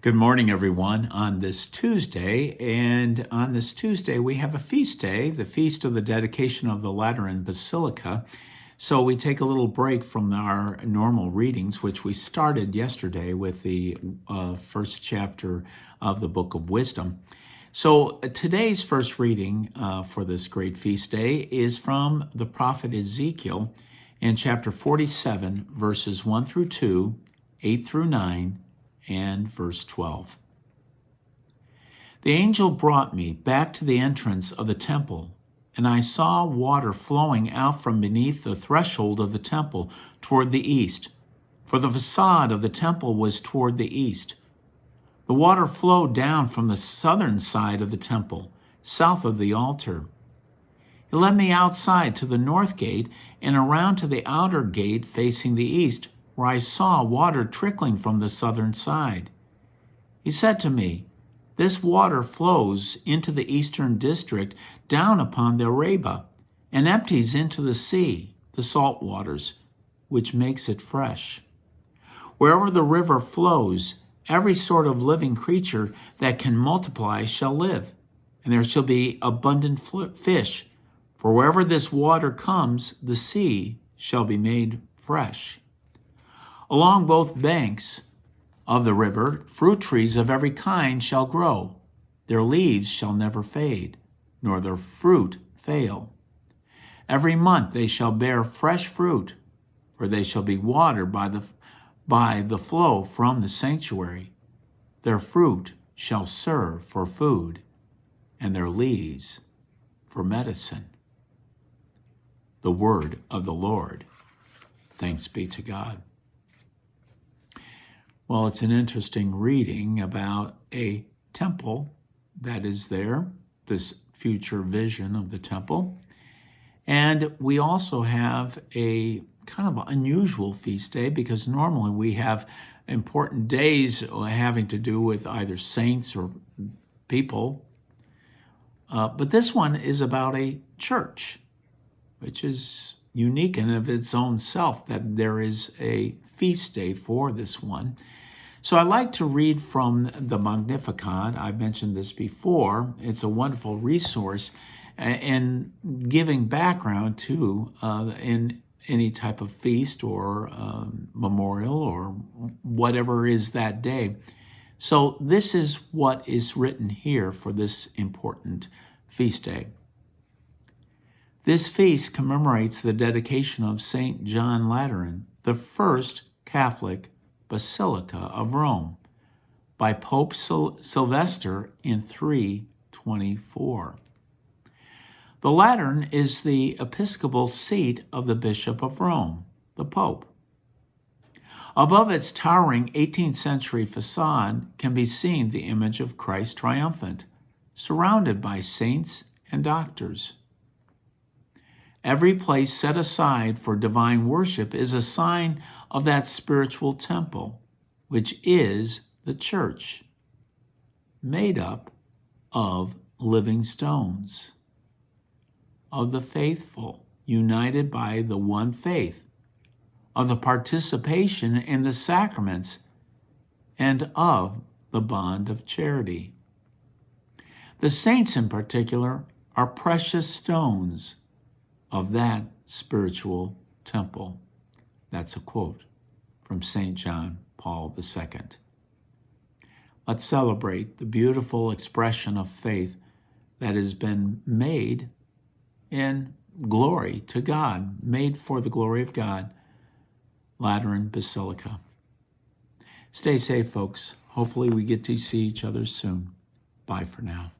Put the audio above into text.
Good morning, everyone, on this Tuesday. And on this Tuesday, we have a feast day, the feast of the dedication of the Lateran Basilica. So we take a little break from our normal readings, which we started yesterday with the first chapter of the Book of Wisdom. So today's first reading for this great feast day is from the prophet Ezekiel in chapter 47, verses 1 through 2, 8 through 9, and verse 12. The angel brought me back to the entrance of the temple, and I saw water flowing out from beneath the threshold of the temple toward the east, for the facade of the temple was toward the east. The water flowed down from the southern side of the temple, south of the altar. It led me outside to the north gate and around to the outer gate facing the east, where I saw water trickling from the southern side. He said to me, "This water flows into the eastern district down upon the Arabah and empties into the sea, the salt waters, which makes it fresh. Wherever the river flows, every sort of living creature that can multiply shall live, and there shall be abundant fish. For wherever this water comes, the sea shall be made fresh. Along both banks of the river, fruit trees of every kind shall grow. Their leaves shall never fade, nor their fruit fail. Every month they shall bear fresh fruit, for they shall be watered by the flow from the sanctuary. Their fruit shall serve for food, and their leaves for medicine." The word of the Lord. Thanks be to God. Well, it's an interesting reading about a temple that is there, this future vision of the temple. And we also have a kind of unusual feast day because normally we have important days having to do with either saints or people. But this one is about a church, which is unique in of its own self, that there is a feast day for this one. So I like to read from the Magnificat. I've mentioned this before. It's a wonderful resource in giving background to in any type of feast or memorial or whatever is that day. So this is what is written here for this important feast day. This feast commemorates the dedication of St. John Lateran, the first Catholic Basilica of Rome, by Pope Sylvester in 324. The Lateran is the episcopal seat of the Bishop of Rome, the Pope. Above its towering 18th century facade can be seen the image of Christ triumphant, surrounded by saints and doctors. Every place set aside for divine worship is a sign of that spiritual temple, which is the church, made up of living stones, of the faithful, united by the one faith, of the participation in the sacraments, and of the bond of charity. The saints in particular are precious stones of that spiritual temple. That's a quote from St. John Paul II. Let's celebrate the beautiful expression of faith that has been made in glory to God, made for the glory of God, Lateran Basilica. Stay safe, folks. Hopefully we get to see each other soon. Bye for now.